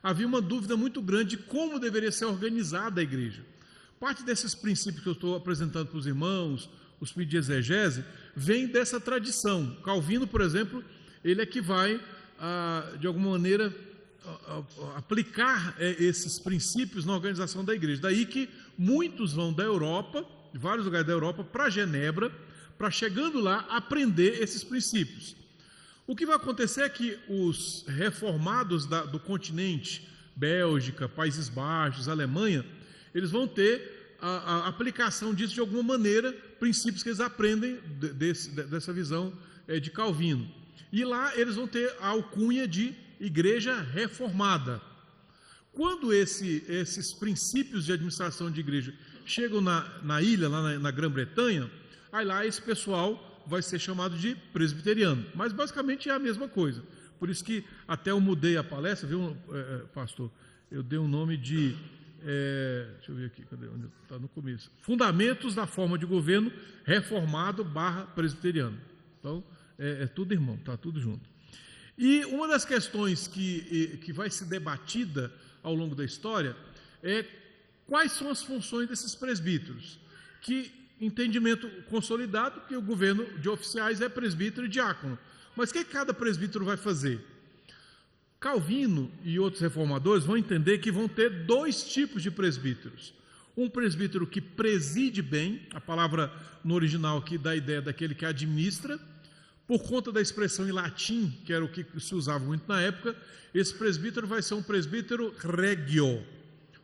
havia uma dúvida muito grande de como deveria ser organizada a igreja. Parte desses princípios que eu estou apresentando para os irmãos, os princípios de exegese, vem dessa tradição. Calvino, por exemplo, ele é que vai, de alguma maneira, aplicar esses princípios na organização da igreja. Daí que muitos vão da Europa, de vários lugares da Europa, para Genebra, para chegando lá aprender esses princípios. O que vai acontecer é que os reformados do continente, Bélgica, Países Baixos, Alemanha, eles vão ter a aplicação disso de alguma maneira, princípios que eles aprendem dessa visão de Calvino. E lá eles vão ter a alcunha de igreja reformada. Quando esses princípios de administração de igreja chegam na ilha, lá na Grã-Bretanha, aí lá esse pessoal vai ser chamado de presbiteriano, mas basicamente é a mesma coisa. Por isso que até eu mudei a palestra, viu, pastor? Eu dei um nome de, deixa eu ver aqui, cadê? Onde está no começo? Fundamentos da forma de governo reformado / presbiteriano. Então, é tudo irmão, está tudo junto. E uma das questões que vai ser debatida ao longo da história é quais são as funções desses presbíteros, que entendimento consolidado que o governo de oficiais é presbítero e diácono. Mas o que cada presbítero vai fazer? Calvino e outros reformadores vão entender que vão ter dois tipos de presbíteros. Um presbítero que preside bem, a palavra no original aqui dá a ideia daquele que administra, por conta da expressão em latim, que era o que se usava muito na época, esse presbítero vai ser um presbítero regio,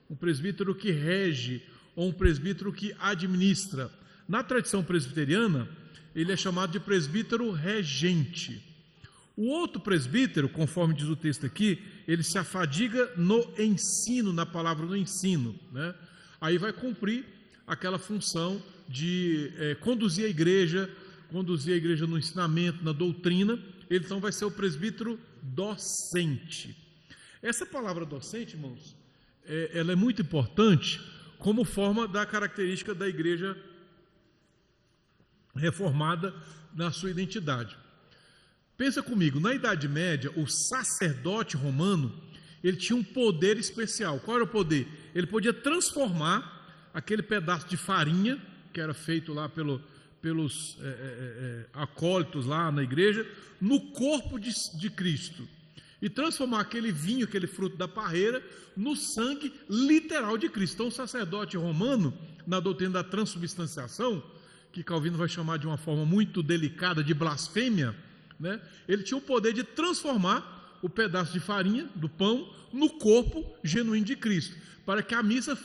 um presbítero que rege, ou um presbítero que administra. Na tradição presbiteriana, ele é chamado de presbítero regente. O outro presbítero, conforme diz o texto aqui, ele se afadiga no ensino, na palavra no ensino, né? Aí vai cumprir aquela função de conduzir a igreja no ensinamento, na doutrina. Ele então vai ser o presbítero docente. Essa palavra docente, irmãos, ela é muito importante como forma da característica da igreja reformada na sua identidade. Pensa comigo, na Idade Média, o sacerdote romano, ele tinha um poder especial. Qual era o poder? Ele podia transformar aquele pedaço de farinha, que era feito lá pelos acólitos lá na igreja, no corpo de Cristo. E transformar aquele vinho, aquele fruto da parreira, no sangue literal de Cristo. Então o sacerdote romano, na doutrina da transubstanciação, que Calvino vai chamar de uma forma muito delicada de blasfêmia, né? Ele tinha o poder de transformar o pedaço de farinha, do pão, no corpo genuíno de Cristo, para que a missa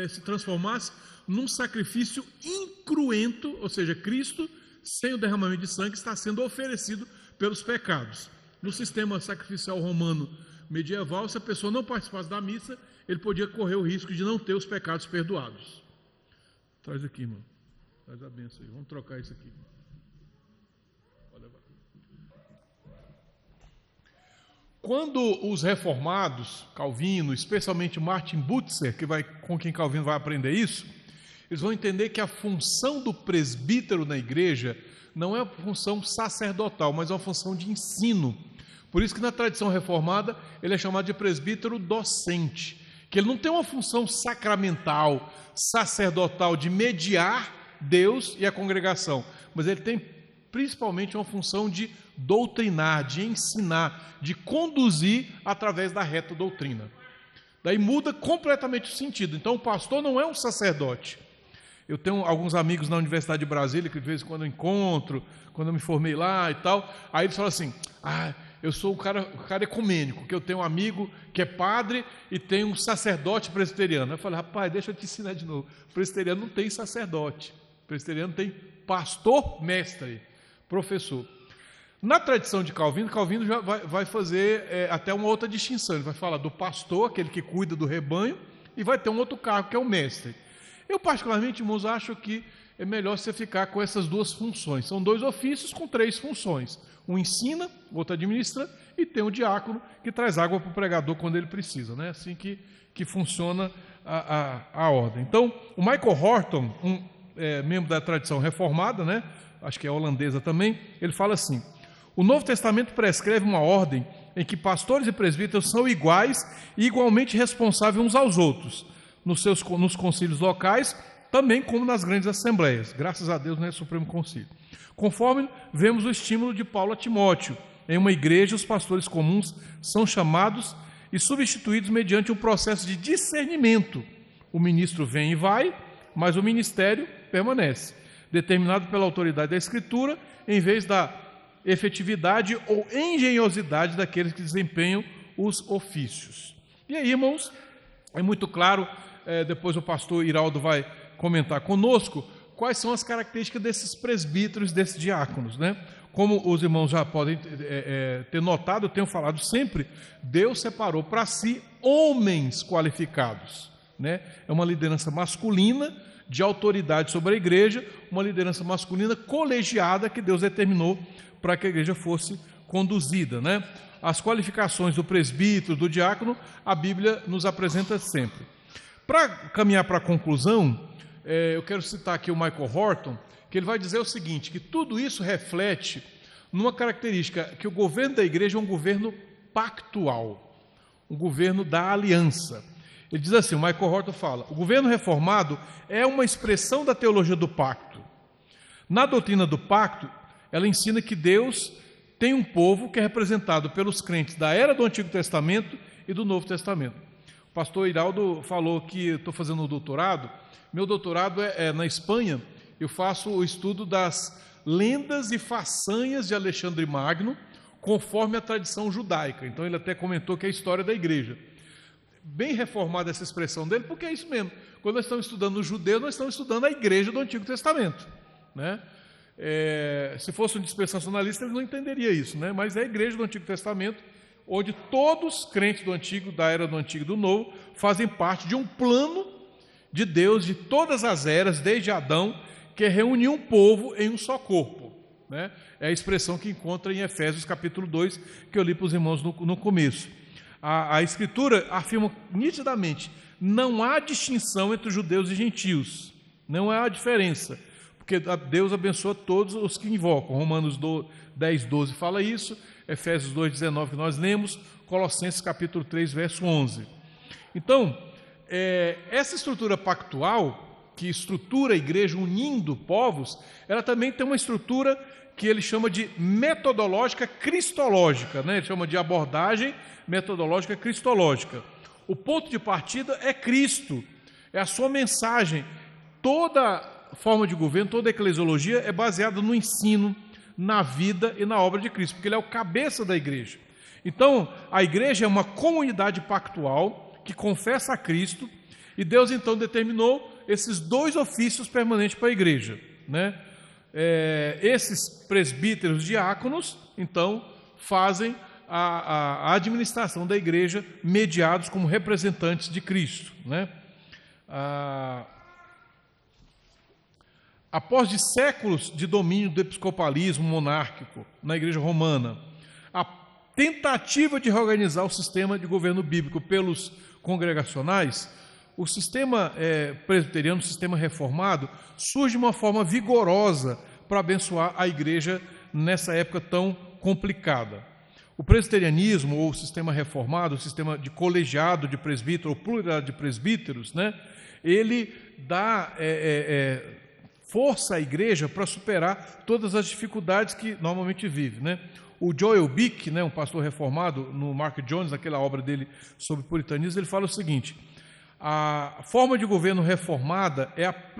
se transformasse num sacrifício incruento, ou seja, Cristo, sem o derramamento de sangue, está sendo oferecido pelos pecados. No sistema sacrificial romano medieval, se a pessoa não participasse da missa, ele podia correr o risco de não ter os pecados perdoados. Traz aqui, irmão. Traz a benção aí. Vamos trocar isso aqui. Quando os reformados, Calvino, especialmente Martin Butzer, com quem Calvino vai aprender isso, eles vão entender que a função do presbítero na igreja não é uma função sacerdotal, mas é uma função de ensino. Por isso que na tradição reformada ele é chamado de presbítero docente, que ele não tem uma função sacramental, sacerdotal, de mediar Deus e a congregação, mas ele tem principalmente uma função de doutrinar, de ensinar, de conduzir através da reta doutrina. Daí muda completamente o sentido. Então o pastor não é um sacerdote. Eu tenho alguns amigos na Universidade de Brasília que de vez em quando eu encontro, quando eu me formei lá e tal. Aí eles falam assim: eu sou um cara ecumênico, que eu tenho um amigo que é padre e tem um sacerdote presbiteriano. Eu falei: rapaz, deixa eu te ensinar de novo. Presbiteriano não tem sacerdote. Presbiteriano tem pastor, mestre, professor. Na tradição de Calvino, Calvino já vai fazer até uma outra distinção. Ele vai falar do pastor, aquele que cuida do rebanho, e vai ter um outro cargo, que é o mestre. Eu, particularmente, irmãos, acho que é melhor você ficar com essas duas funções. São 2 ofícios com 3 funções. Um ensina, o outro administra, e tem o diácono, que traz água para o pregador quando ele precisa. Né? Assim que funciona a ordem. Então, o Michael Horton, membro da tradição reformada, né? Acho que é holandesa também, ele fala assim: o Novo Testamento prescreve uma ordem em que pastores e presbíteros são iguais e igualmente responsáveis uns aos outros, nos concílios locais, também como nas grandes assembleias. Graças a Deus, né, Supremo Concílio. Conforme vemos o estímulo de Paulo a Timóteo, em uma igreja os pastores comuns são chamados e substituídos mediante um processo de discernimento. O ministro vem e vai, mas o ministério permanece, determinado pela autoridade da Escritura, em vez da efetividade ou engenhosidade daqueles que desempenham os ofícios. E aí, irmãos, é muito claro, depois o pastor Iraldo vai comentar conosco, quais são as características desses presbíteros, desses diáconos, né? Como os irmãos já podem ter notado, eu tenho falado sempre, Deus separou para si homens qualificados, né? É uma liderança masculina, de autoridade sobre a igreja, uma liderança masculina colegiada que Deus determinou para que a igreja fosse conduzida, né? As qualificações do presbítero, do diácono, a Bíblia nos apresenta sempre. Para caminhar para a conclusão, eu quero citar aqui o Michael Horton, que ele vai dizer o seguinte, que tudo isso reflete numa característica, que o governo da igreja é um governo pactual, um governo da aliança. Ele diz assim, o Michael Horton fala: o governo reformado é uma expressão da teologia do pacto. Na doutrina do pacto, ela ensina que Deus tem um povo que é representado pelos crentes da era do Antigo Testamento e do Novo Testamento. O pastor Iraldo falou que estou fazendo um doutorado. Meu doutorado é na Espanha. Eu faço o estudo das lendas e façanhas de Alexandre Magno, conforme a tradição judaica. Então ele até comentou que é a história da igreja. Bem reformada essa expressão dele, porque é isso mesmo. Quando nós estamos estudando os judeus, nós estamos estudando a igreja do Antigo Testamento, né? Se fosse um dispensacionalista, ele não entenderia isso, né? Mas é a igreja do Antigo Testamento, onde todos os crentes do Antigo, da era do Antigo e do Novo, fazem parte de um plano de Deus de todas as eras, desde Adão, que é reunir um povo em um só corpo, né? É a expressão que encontra em Efésios capítulo 2, que eu li para os irmãos no começo. A Escritura afirma nitidamente: não há distinção entre judeus e gentios, não há diferença, porque Deus abençoa todos os que invocam. Romanos 10, 12 fala isso, Efésios 2, 19 que nós lemos, Colossenses capítulo 3, verso 11. Então, essa estrutura pactual, que estrutura a igreja unindo povos, ela também tem uma estrutura que ele chama de metodológica cristológica, né? Ele chama de abordagem metodológica cristológica. O ponto de partida é Cristo, é a sua mensagem. Toda forma de governo, toda eclesiologia é baseada no ensino, na vida e na obra de Cristo, porque ele é o cabeça da igreja. Então, a igreja é uma comunidade pactual que confessa a Cristo, e Deus então determinou esses 2 ofícios permanentes para a igreja, né? Esses presbíteros diáconos, então, fazem a administração da igreja, mediados como representantes de Cristo, né? Após de séculos de domínio do episcopalismo monárquico na igreja romana, a tentativa de reorganizar o sistema de governo bíblico pelos congregacionais, o sistema presbiteriano, o sistema reformado, surge de uma forma vigorosa para abençoar a igreja nessa época tão complicada. O presbiterianismo, ou o sistema reformado, o sistema de colegiado de presbítero, ou pluralidade de presbíteros, né, ele dá força à igreja para superar todas as dificuldades que normalmente vive, né? O Joel Bick, né, um pastor reformado, no Mark Jones, naquela obra dele sobre puritanismo, ele fala o seguinte: a forma de governo reformada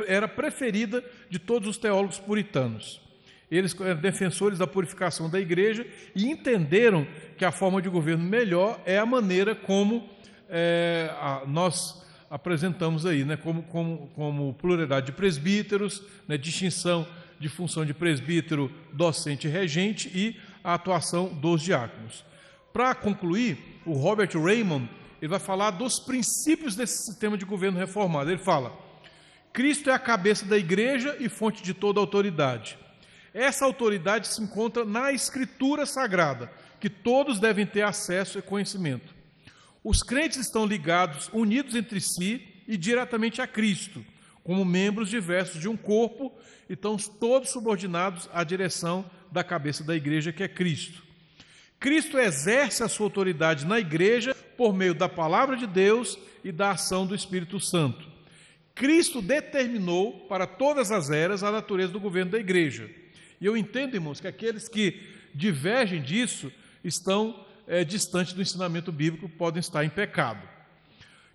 era preferida de todos os teólogos puritanos. Eles eram defensores da purificação da igreja e entenderam que a forma de governo melhor é a maneira como nós apresentamos aí, né? como pluralidade de presbíteros, né? Distinção de função de presbítero, docente e regente e a atuação dos diáconos. Para concluir, o Robert Raymond ele vai falar dos princípios desse sistema de governo reformado. Ele fala: Cristo é a cabeça da igreja e fonte de toda autoridade. Essa autoridade se encontra na Escritura Sagrada, que todos devem ter acesso e conhecimento. Os crentes estão ligados, unidos entre si e diretamente a Cristo, como membros diversos de um corpo, e estão todos subordinados à direção da cabeça da igreja, que é Cristo. Cristo exerce a sua autoridade na igreja por meio da palavra de Deus e da ação do Espírito Santo. Cristo determinou para todas as eras a natureza do governo da igreja. E eu entendo, irmãos, que aqueles que divergem disso estão distantes do ensinamento bíblico, podem estar em pecado.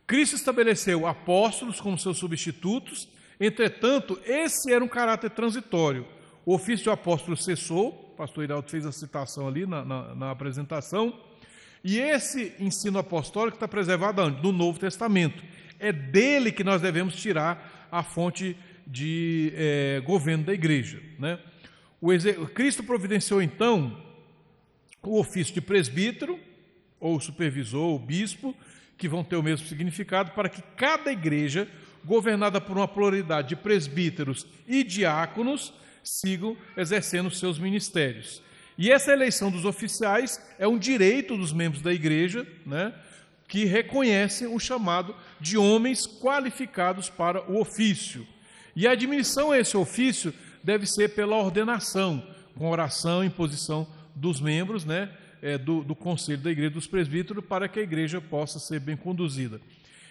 Cristo estabeleceu apóstolos como seus substitutos, entretanto, esse era um caráter transitório. O ofício de apóstolo cessou, o pastor Iraldo fez a citação ali na apresentação, e esse ensino apostólico está preservado onde? No Novo Testamento. É dele que nós devemos tirar a fonte de governo da igreja, né? Cristo providenciou, então, o ofício de presbítero, ou supervisor, ou bispo, que vão ter o mesmo significado, para que cada igreja, governada por uma pluralidade de presbíteros e diáconos, sigam exercendo seus ministérios. E essa eleição dos oficiais é um direito dos membros da igreja, né, que reconhecem o chamado de homens qualificados para o ofício. E a admissão a esse ofício deve ser pela ordenação, com oração e imposição dos membros, né, do conselho da igreja, dos presbíteros, para que a igreja possa ser bem conduzida.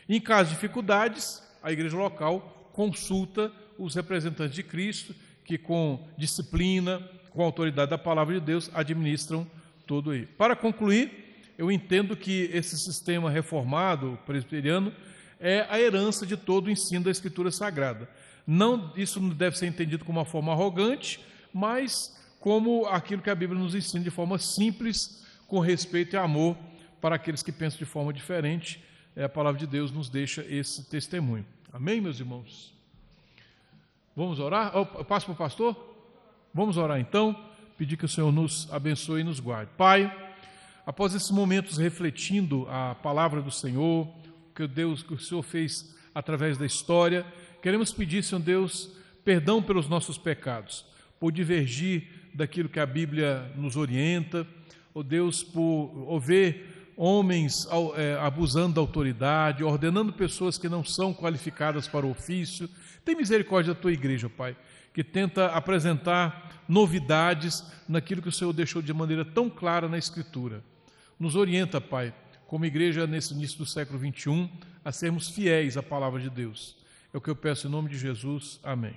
Em caso de dificuldades, a igreja local consulta os representantes de Cristo, que com disciplina, com a autoridade da palavra de Deus, administram tudo aí. Para concluir, eu entendo que esse sistema reformado presbiteriano é a herança de todo o ensino da Escritura Sagrada. Isso não deve ser entendido como uma forma arrogante, mas como aquilo que a Bíblia nos ensina de forma simples, com respeito e amor para aqueles que pensam de forma diferente. A palavra de Deus nos deixa esse testemunho. Amém, meus irmãos? Vamos orar? Eu passo para o pastor? Vamos orar então, pedir que o Senhor nos abençoe e nos guarde. Pai, após esses momentos refletindo a palavra do Senhor, que o Senhor fez através da história, queremos pedir, Senhor Deus, perdão pelos nossos pecados, por divergir daquilo que a Bíblia nos orienta, ó Deus, por ver homens abusando da autoridade, ordenando pessoas que não são qualificadas para o ofício. Tem misericórdia da tua igreja, Pai, que tenta apresentar novidades naquilo que o Senhor deixou de maneira tão clara na Escritura. Nos orienta, Pai, como igreja nesse início do século XXI, a sermos fiéis à palavra de Deus. É o que eu peço em nome de Jesus. Amém.